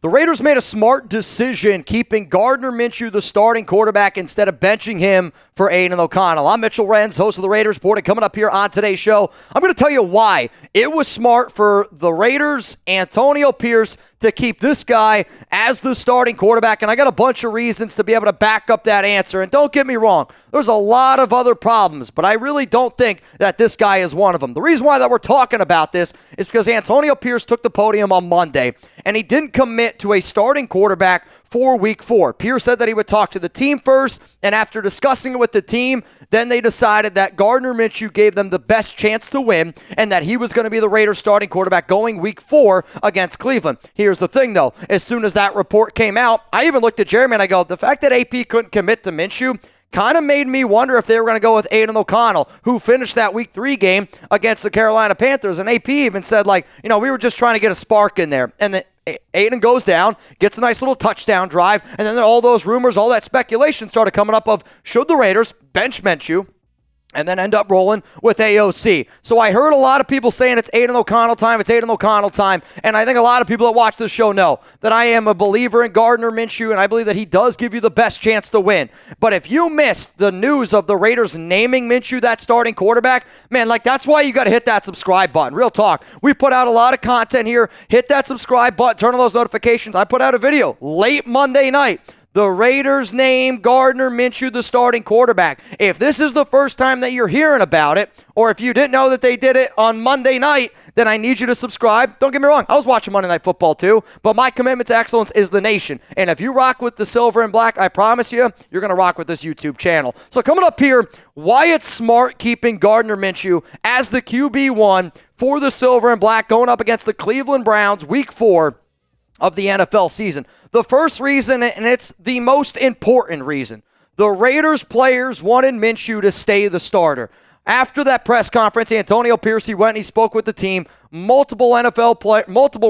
The Raiders made a smart decision keeping Gardner Minshew the starting quarterback instead of benching him for Aidan O'Connell. I'm Mitchell Renz, host of the Raiders Report, and coming up here on today's show, I'm going to tell you why it was smart for the Raiders, Antonio Pierce, to keep this guy as the starting quarterback, and I got a bunch of reasons to be able to back up that answer. And don't get me wrong, there's a lot of other problems, but I really don't think that this guy is one of them. The reason why that we're talking about this is because Antonio Pierce took the podium on Monday, and he didn't commit to a starting quarterback for Week 4. Pierce said that he would talk to the team first, and after discussing it with the team, then they decided that Gardner Minshew gave them the best chance to win, and that he was going to be the Raiders starting quarterback going Week 4 against Cleveland. Here's the thing, though. As soon as that report came out, I even looked at Jeremy and I go, the fact that AP couldn't commit to Minshew kind of made me wonder if they were going to go with Aidan O'Connell, who finished that Week 3 game against the Carolina Panthers. And AP even said, we were just trying to get a spark in there. And Aidan goes down, gets a nice little touchdown drive, and then all those rumors, all that speculation started coming up of should the Raiders bench Minshew and then end up rolling with AOC. So I heard a lot of people saying it's Aidan O'Connell time, and I think a lot of people that watch this show know that I am a believer in Gardner Minshew, and I believe that he does give you the best chance to win. But if you missed the news of the Raiders naming Minshew that starting quarterback, man, that's why you got to hit that subscribe button. Real talk. We put out a lot of content here. Hit that subscribe button, turn on those notifications. I put out a video late Monday night. The Raiders name Gardner Minshew the starting quarterback. If this is the first time that you're hearing about it, or if you didn't know that they did it on Monday night, then I need you to subscribe. Don't get me wrong, I was watching Monday Night Football too, but my commitment to excellence is the nation. And if you rock with the silver and black, I promise you, you're going to rock with this YouTube channel. So coming up here, why it's smart keeping Gardner Minshew as the QB1 for the silver and black going up against the Cleveland Browns Week 4 of the NFL season. The first reason, and it's the most important reason, the Raiders players wanted Minshew to stay the starter. After that press conference, Antonio Pierce, he went and he spoke with the team. Multiple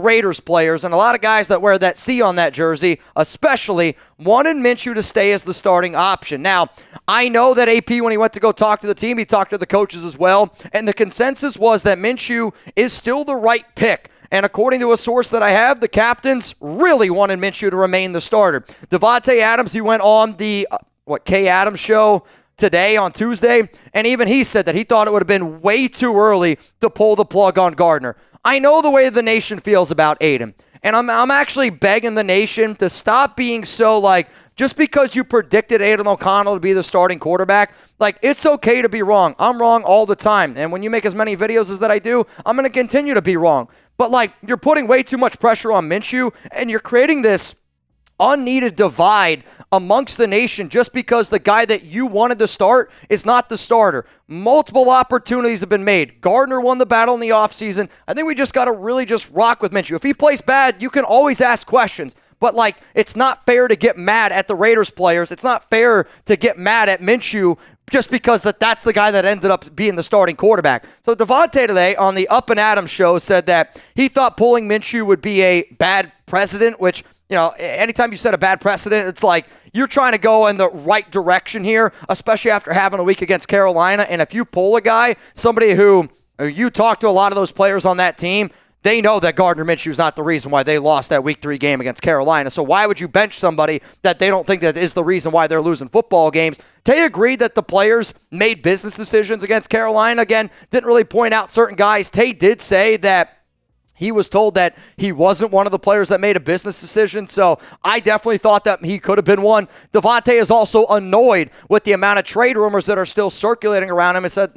Raiders players, and a lot of guys that wear that C on that jersey, especially, wanted Minshew to stay as the starting option. Now, I know that AP, when he went to go talk to the team, he talked to the coaches as well, and the consensus was that Minshew is still the right pick. And according to a source that I have, the captains really wanted Minshew to remain the starter. Davante Adams, he went on the Adams show today on Tuesday, and even he said that he thought it would have been way too early to pull the plug on Gardner. I know the way the nation feels about Aidan, and I'm actually begging the nation to stop being so just because you predicted Aidan O'Connell to be the starting quarterback, it's okay to be wrong. I'm wrong all the time, and when you make as many videos as that I do, I'm going to continue to be wrong. But you're putting way too much pressure on Minshew, and you're creating this unneeded divide amongst the nation just because the guy that you wanted to start is not the starter. Multiple opportunities have been made. Gardner won the battle in the offseason. I think we just got to really just rock with Minshew. If he plays bad, you can always ask questions. But, it's not fair to get mad at the Raiders players. It's not fair to get mad at Minshew just because that's the guy that ended up being the starting quarterback. So Davante today on the UpAndAdamsShow said that he thought pulling Minshew would be a bad precedent, which, anytime you set a bad precedent, it's you're trying to go in the right direction here, especially after having a week against Carolina. And if you pull a guy, somebody who you talk to a lot of those players on that team, they know that Gardner Minshew is not the reason why they lost that Week 3 game against Carolina. So why would you bench somebody that they don't think that is the reason why they're losing football games? Tay agreed that the players made business decisions against Carolina. Again, didn't really point out certain guys. Tay did say that he was told that he wasn't one of the players that made a business decision, so I definitely thought that he could have been one. Davante is also annoyed with the amount of trade rumors that are still circulating around him. It said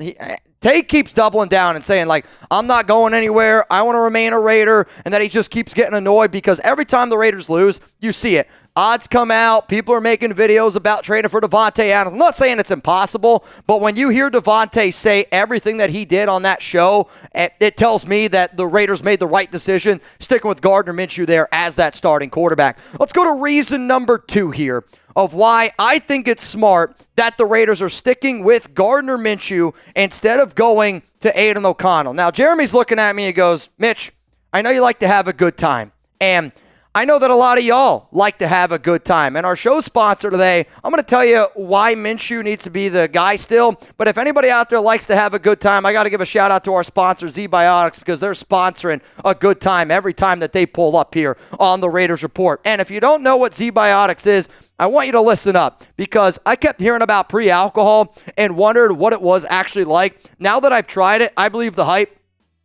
Tay keeps doubling down and saying, I'm not going anywhere, I want to remain a Raider, and that he just keeps getting annoyed because every time the Raiders lose, you see it. Odds come out. People are making videos about trading for Davante Adams. I'm not saying it's impossible, but when you hear Davante say everything that he did on that show, it tells me that the Raiders made the right decision sticking with Gardner Minshew there as that starting quarterback. Let's go to reason number 2 here of why I think it's smart that the Raiders are sticking with Gardner Minshew instead of going to Aidan O'Connell. Now, Jeremy's looking at me and goes, Mitch, I know you like to have a good time, and I know that a lot of y'all like to have a good time. And our show sponsor today, I'm going to tell you why Minshew needs to be the guy still. But if anybody out there likes to have a good time, I got to give a shout out to our sponsor, Z-Biotics, because they're sponsoring a good time every time that they pull up here on the Raiders Report. And if you don't know what Z-Biotics is, I want you to listen up, because I kept hearing about pre-alcohol and wondered what it was actually like. Now that I've tried it, I believe the hype.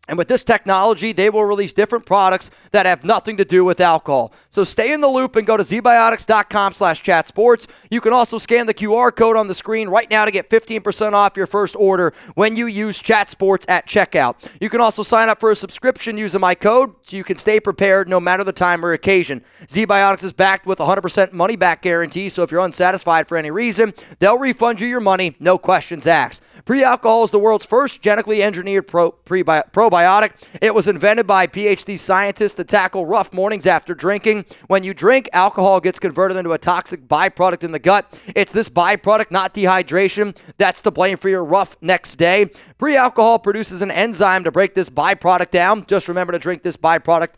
And with this technology, they will release different products that have nothing to do with alcohol. So stay in the loop and go to zbiotics.com/chatsports. You can also scan the QR code on the screen right now to get 15% off your first order when you use ChatSports at checkout. You can also sign up for a subscription using my code so you can stay prepared no matter the time or occasion. ZBiotics is backed with a 100% money-back guarantee, so if you're unsatisfied for any reason, they'll refund you your money, no questions asked. Pre-alcohol is the world's first genetically engineered probiotic. It was invented by PhD scientists to tackle rough mornings after drinking. When you drink, alcohol gets converted into a toxic byproduct in the gut. It's this byproduct, not dehydration, that's to blame for your rough next day. Pre-alcohol produces an enzyme to break this byproduct down. Just remember to drink this byproduct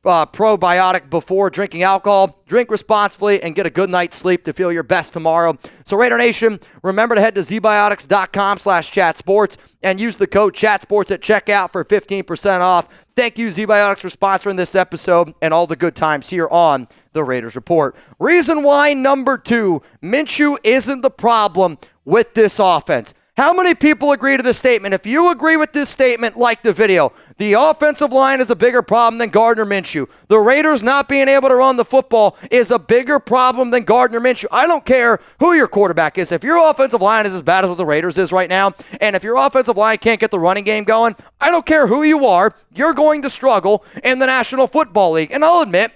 probiotic before drinking alcohol. Drink responsibly and get a good night's sleep to feel your best tomorrow. So Raider Nation, remember to head to zbiotics.com/chatsports and use the code chatsports at checkout for 15% off. Thank you, ZBiotics, for sponsoring this episode and all the good times here on the Raiders Report. Reason why number 2, Minshew isn't the problem with this offense. How many people agree to this statement? If you agree with this statement, like the video. The offensive line is a bigger problem than Gardner Minshew. The Raiders not being able to run the football is a bigger problem than Gardner Minshew. I don't care who your quarterback is. If your offensive line is as bad as what the Raiders is right now, and if your offensive line can't get the running game going, I don't care who you are, you're going to struggle in the National Football League. And I'll admit,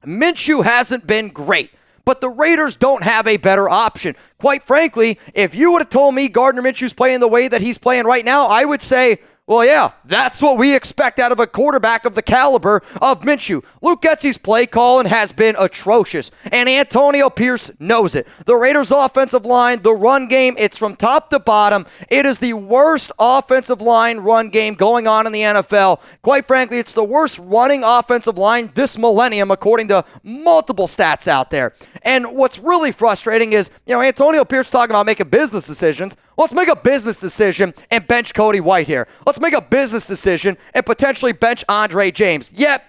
Minshew hasn't been great. But the Raiders don't have a better option. Quite frankly, if you would have told me Gardner Minshew's playing the way that he's playing right now, I would say, well, yeah, that's what we expect out of a quarterback of the caliber of Minshew. Luke Getsy's play calling has been atrocious, and Antonio Pierce knows it. The Raiders' offensive line, the run game, it's from top to bottom. It is the worst offensive line run game going on in the NFL. Quite frankly, it's the worst running offensive line this millennium, according to multiple stats out there. And what's really frustrating is, Antonio Pierce talking about making business decisions. Let's make a business decision and bench Cody Whitehair. Let's make a business decision and potentially bench Andre James. Yet,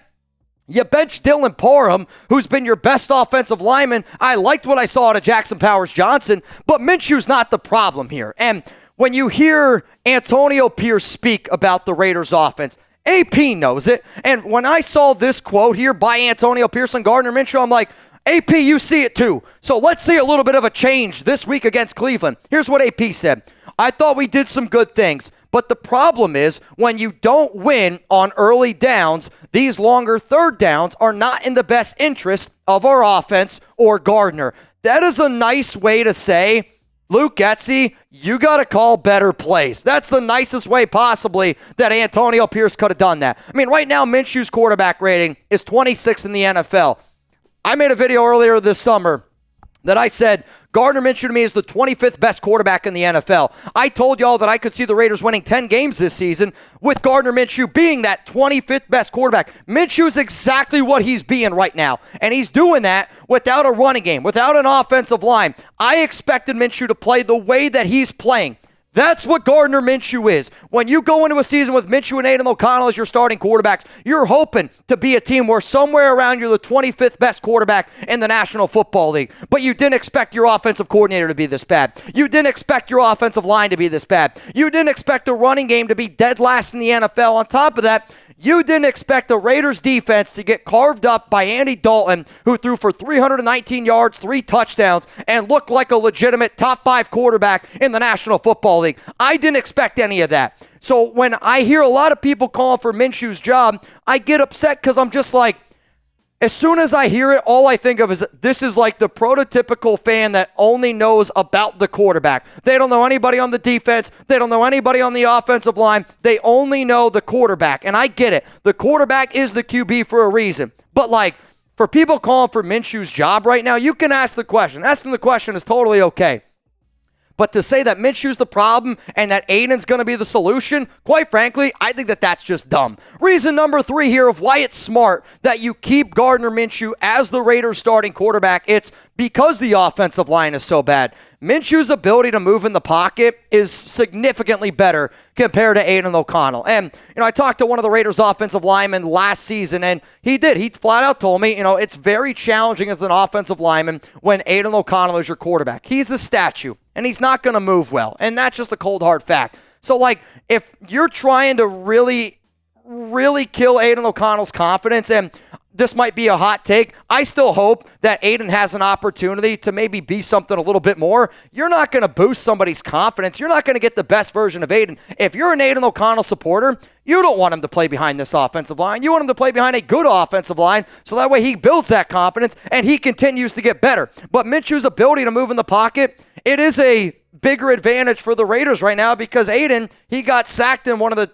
you bench Dylan Parham, who's been your best offensive lineman. I liked what I saw out of Jackson Powers-Johnson, but Minshew's not the problem here. And when you hear Antonio Pierce speak about the Raiders' offense, AP knows it. And when I saw this quote here by Antonio Pierce and Gardner Minshew, I'm like, AP, you see it too. So let's see a little bit of a change this week against Cleveland. Here's what AP said. I thought we did some good things, but the problem is when you don't win on early downs, these longer third downs are not in the best interest of our offense or Gardner. That is a nice way to say, Luke Getsy, you got to call better plays. That's the nicest way possibly that Antonio Pierce could have done that. I mean, right now, Minshew's quarterback rating is 26 in the NFL. I made a video earlier this summer that I said Gardner Minshew to me is the 25th best quarterback in the NFL. I told y'all that I could see the Raiders winning 10 games this season with Gardner Minshew being that 25th best quarterback. Minshew is exactly what he's being right now, and he's doing that without a running game, without an offensive line. I expected Minshew to play the way that he's playing. That's what Gardner Minshew is. When you go into a season with Minshew and Aidan O'Connell as your starting quarterbacks, you're hoping to be a team where somewhere around you're the 25th best quarterback in the National Football League. But you didn't expect your offensive coordinator to be this bad. You didn't expect your offensive line to be this bad. You didn't expect the running game to be dead last in the NFL. On top of that, you didn't expect the Raiders defense to get carved up by Andy Dalton, who threw for 319 yards, 3 touchdowns, and looked like a legitimate top 5 quarterback in the National Football League. I didn't expect any of that. So when I hear a lot of people calling for Minshew's job, I get upset because I'm just like, as soon as I hear it, all I think of is this is like the prototypical fan that only knows about the quarterback. They don't know anybody on the defense. They don't know anybody on the offensive line. They only know the quarterback. And I get it. The quarterback is the QB for a reason. But like, for people calling for Minshew's job right now, you can ask the question. Asking the question is totally okay. But to say that Minshew's the problem and that Aidan's going to be the solution, quite frankly, I think that that's just dumb. Reason number 3 here of why it's smart that you keep Gardner Minshew as the Raiders starting quarterback, it's because the offensive line is so bad. Minshew's ability to move in the pocket is significantly better compared to Aidan O'Connell. And, I talked to one of the Raiders offensive linemen last season, and he flat out told me, it's very challenging as an offensive lineman when Aidan O'Connell is your quarterback. He's a statue, and he's not going to move well. And that's just a cold, hard fact. So, if you're trying to really kill Aidan O'Connell's confidence, and this might be a hot take, I still hope that Aidan has an opportunity to maybe be something a little bit more. You're not going to boost somebody's confidence. You're not going to get the best version of Aidan. If you're an Aidan O'Connell supporter, you don't want him to play behind this offensive line. You want him to play behind a good offensive line, so that way he builds that confidence and he continues to get better. But Minshew's ability to move in the pocket, it is a bigger advantage for the Raiders right now because Aidan, he got sacked in one of the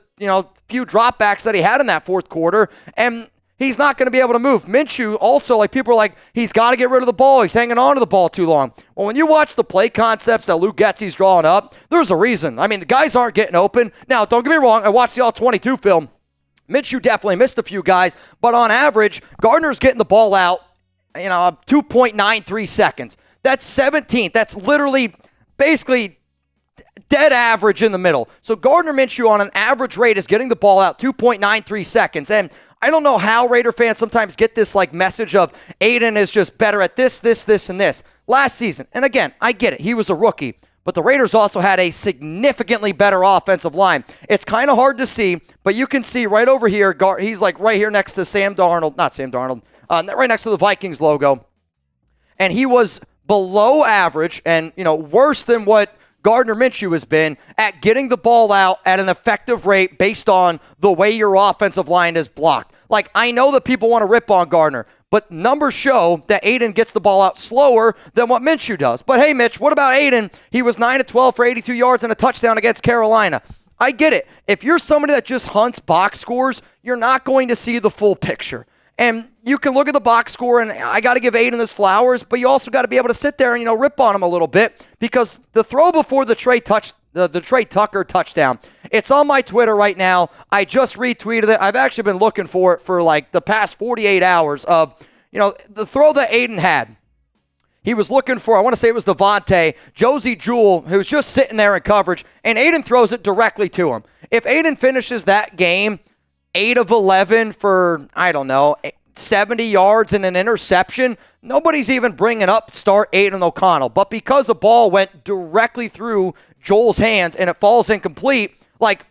few dropbacks that he had in that fourth quarter, and he's not going to be able to move. Minshew also, people are like, he's got to get rid of the ball. He's hanging on to the ball too long. Well, when you watch the play concepts that Luke Getsy's drawing up, there's a reason. The guys aren't getting open. Now, don't get me wrong. I watched the All-22 film. Minshew definitely missed a few guys, but on average, Gardner's getting the ball out, 2.93 seconds. That's 17th. That's literally basically dead average in the middle. So Gardner Minshew on an average rate is getting the ball out 2.93 seconds. And I don't know how Raider fans sometimes get this message of Aidan is just better at this, and this. Last season, and again, I get it, he was a rookie, but the Raiders also had a significantly better offensive line. It's kind of hard to see, but you can see right over here, he's right here next to right next to the Vikings logo. And he was below average and, worse than what Gardner Minshew has been at getting the ball out at an effective rate based on the way your offensive line is blocked. I know that people want to rip on Gardner, but numbers show that Aidan gets the ball out slower than what Minshew does. But hey, Mitch, what about Aidan? He was 9-12 for 82 yards and a touchdown against Carolina. I get it. If you're somebody that just hunts box scores, you're not going to see the full picture. And you can look at the box score, and I got to give Aidan his flowers, but you also got to be able to sit there and, rip on him a little bit because the throw before the Trey Tucker touchdown, it's on my Twitter right now. I just retweeted it. I've actually been looking for it for the past 48 hours of, the throw that Aidan had. He was looking for, I want to say it was Davante, Josie Jewell, who's just sitting there in coverage, and Aidan throws it directly to him. If Aidan finishes that game 8 of 11 for, 70 yards and an interception, nobody's even bringing up start Aidan O'Connell. But because the ball went directly through Joel's hands and it falls incomplete,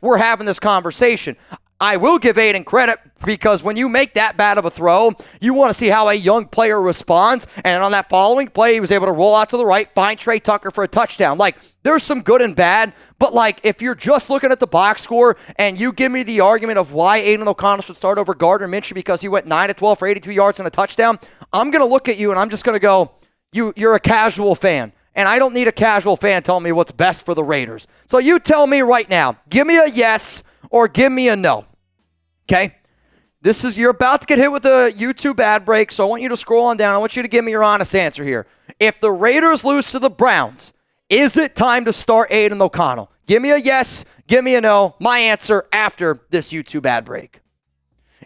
we're having this conversation. I will give Aidan credit because when you make that bad of a throw, you want to see how a young player responds. And on that following play, he was able to roll out to the right, find Trey Tucker for a touchdown. There's some good and bad, but if you're just looking at the box score and you give me the argument of why Aidan O'Connell should start over Gardner Minshew because he went 9-12 for 82 yards and a touchdown, I'm going to look at you and I'm just going to go, you're a casual fan. And I don't need a casual fan telling me what's best for the Raiders. So you tell me right now, give me a yes or give me a no. Okay? You're about to get hit with a YouTube ad break, so I want you to scroll on down. I want you to give me your honest answer here. If the Raiders lose to the Browns, is it time to start Aidan O'Connell? Give me a yes, give me a no. My answer after this YouTube ad break.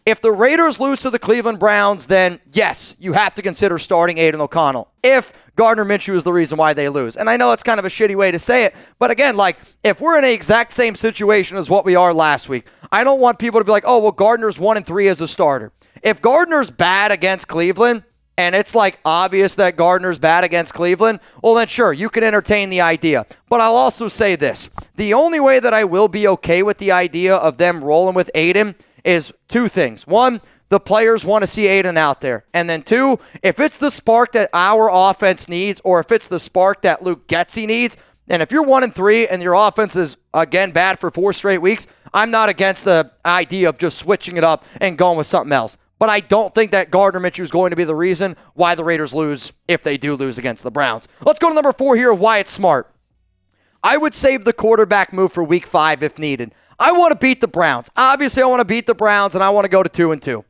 If the Raiders lose to the Cleveland Browns, then yes, you have to consider starting Aidan O'Connell if Gardner Minshew is the reason why they lose. And I know it's kind of a shitty way to say it, but again, if we're in the exact same situation as what we are last week, I don't want people to be like, oh, well, Gardner's 1-3 as a starter. If Gardner's bad against Cleveland, and it's obvious that Gardner's bad against Cleveland, well then sure, you can entertain the idea. But I'll also say this. The only way that I will be okay with the idea of them rolling with Aidan is two things. One, the players want to see Aidan out there. And then two, if it's the spark that our offense needs or if it's the spark that Luke Getsy needs, and if you're 1-3 and your offense is, again, bad for 4 straight weeks, I'm not against the idea of just switching it up and going with something else. But I don't think that Gardner Minshew is going to be the reason why the Raiders lose if they do lose against the Browns. Let's go to number 4 here of why it's smart. I would save the quarterback move for week 5 if needed. I want to beat the Browns. Obviously, I want to beat the Browns, and I want to go to 2-2.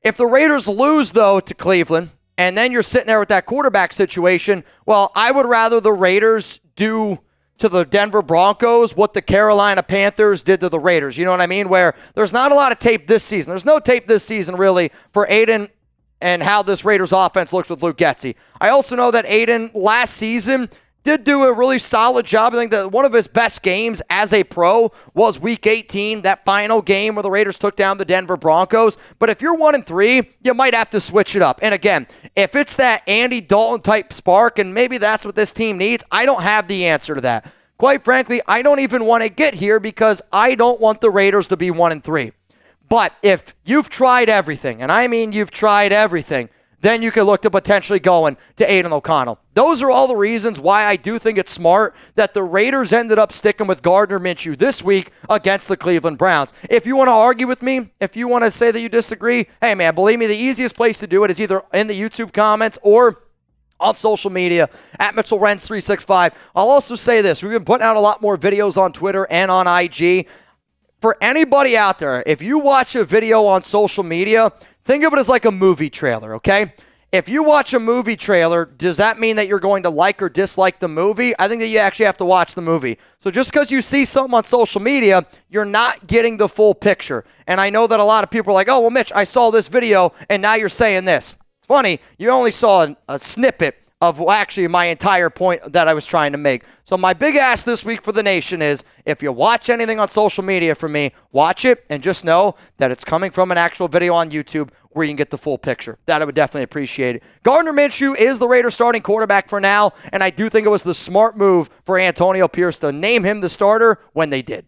If the Raiders lose, though, to Cleveland, and then you're sitting there with that quarterback situation, well, I would rather the Raiders do to the Denver Broncos what the Carolina Panthers did to the Raiders. You know what I mean? Where there's not a lot of tape this season. There's no tape this season, really, for Aidan and how this Raiders offense looks with Luke Getsy. I also know that Aidan last season did do a really solid job. I think that one of his best games as a pro was Week 18, that final game where the Raiders took down the Denver Broncos. But if you're 1-3, you might have to switch it up. And again, if it's that Andy Dalton type spark, and maybe that's what this team needs, I don't have the answer to that. Quite frankly, I don't even want to get here because I don't want the Raiders to be 1-3. But if you've tried everything, and I mean you've tried everything, then you can look to potentially going to Aidan O'Connell. Those are all the reasons why I do think it's smart that the Raiders ended up sticking with Gardner Minshew this week against the Cleveland Browns. If you want to argue with me, if you want to say that you disagree, hey man, believe me, the easiest place to do it is either in the YouTube comments or on social media at MitchellRenz365. I'll also say this. We've been putting out a lot more videos on Twitter and on IG. For anybody out there, if you watch a video on social media, think of it as like a movie trailer, okay? If you watch a movie trailer, does that mean that you're going to like or dislike the movie? I think that you actually have to watch the movie. So just because you see something on social media, you're not getting the full picture. And I know that a lot of people are like, oh, well, Mitch, I saw this video, and now you're saying this. It's funny, you only saw a snippet of actually my entire point that I was trying to make. So my big ask this week for the nation is, if you watch anything on social media from me, watch it and just know that it's coming from an actual video on YouTube where you can get the full picture. That I would definitely appreciate it. Gardner Minshew is the Raiders starting quarterback for now, and I do think it was the smart move for Antonio Pierce to name him the starter when they did.